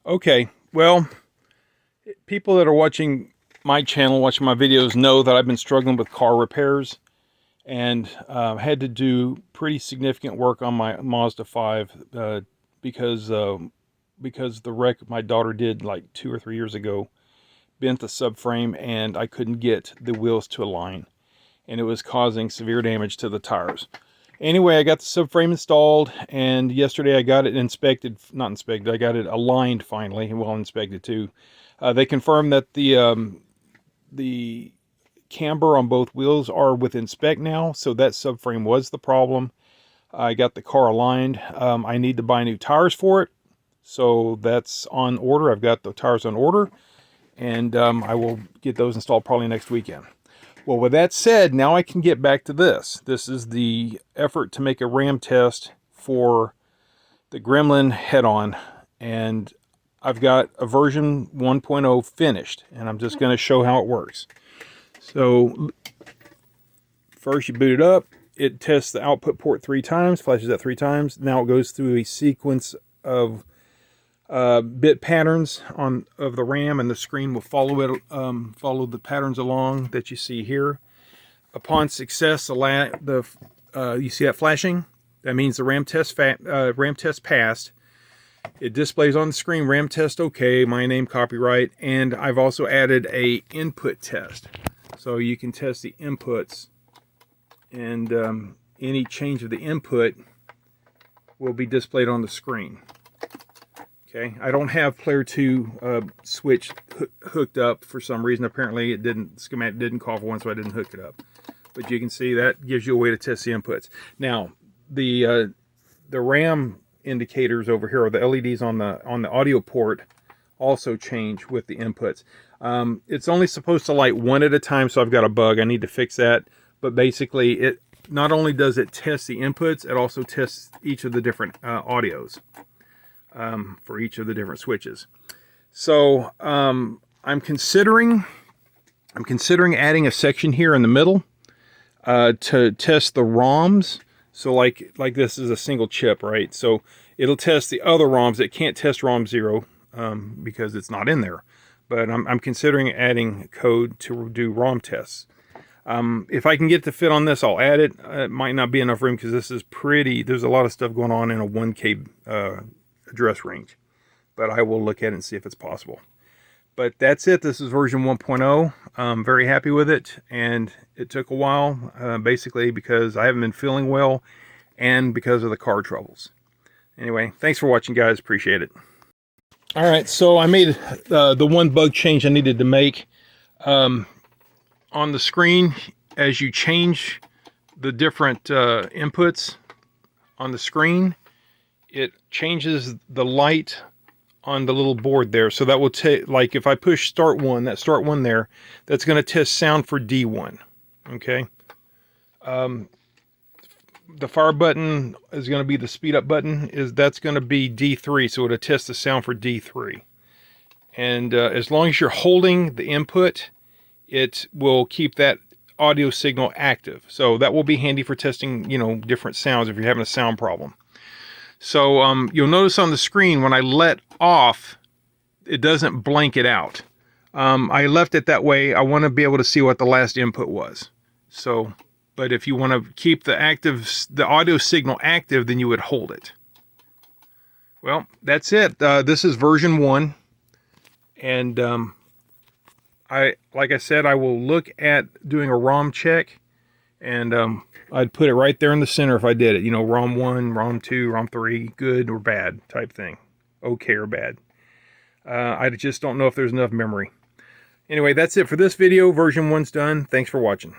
Okay, well, people that are watching my channel, watching my videos, know that I've been struggling with car repairs and had to do pretty significant work on my Mazda 5 because the wreck my daughter did like 2 or 3 years ago bent the subframe, and I couldn't get the wheels to align, and it was causing severe damage to the tires. Anyway, I got the subframe installed, and yesterday I got it inspected, not inspected, I got it aligned finally, well inspected too. They confirmed that the camber on both wheels are within spec now, so that subframe was the problem. I got the car aligned. I need to buy new tires for it, so that's on order. I've got the tires on order, and I will get those installed probably next weekend. Well, with that said, now I can get back to this. This is the effort to make a RAM test for the Gremlin Head-On, and I've got a version 1.0 finished, and I'm just going to show how it works. So first you boot it up. It tests the output port 3 times, flashes that 3 times. Now it goes through a sequence of bit patterns of the RAM, and the screen will follow it, follow the patterns along that you see here. Upon success, you see that flashing? That means the RAM test passed. It displays on the screen RAM test okay, my name, copyright, and I've also added a input test, so you can test the inputs, and any change of the input will be displayed on the screen. Okay, I don't have player 2 switch hooked up for some reason. Apparently it didn't, schematic didn't call for one, so I didn't hook it up. But you can see that gives you a way to test the inputs. Now, the RAM indicators over here, or the LEDs on the audio port, also change with the inputs. It's only supposed to light one at a time, so I've got a bug. I need to fix that. But basically, it not only does it test the inputs, it also tests each of the different audios. For each of the different switches. So I'm considering adding a section here in the middle to test the ROMs. So like this is a single chip, right? So it'll test the other ROMs. It can't test ROM 0 because it's not in there. But I'm considering adding code to do ROM tests. If I can get to fit on this, I'll add it. It might not be enough room because this is pretty, there's a lot of stuff going on in a 1K address range, but I will look at it and see if it's possible. But that's it. This is version 1.0. I'm very happy with it, and it took a while, basically because I haven't been feeling well and because of the car troubles. Anyway, thanks for watching, guys. Appreciate it. All right, so I made the one bug change I needed to make. On the screen, as you change the different inputs on the screen, it changes the light on the little board there. So that will take, like if I push start 1, that start 1 there, that's going to test sound for D1. Okay. The fire button is going to be the speed up button, that's going to be D3. So it'll test the sound for D3. And as long as you're holding the input, it will keep that audio signal active. So that will be handy for testing, different sounds if you're having a sound problem. So you'll notice on the screen when I let off, it doesn't blank it out. I left it that way. I want to be able to see what the last input was. So, but if you want to keep the audio signal active, then you would hold it. Well, that's it. This is version 1, and like I said, I will look at doing a ROM check, and I'd put it right there in the center if I did it. ROM 1, ROM 2, ROM 3, good or bad type thing. Okay or bad. I just don't know if there's enough memory. Anyway, that's it for this video. Version 1's done. Thanks for watching.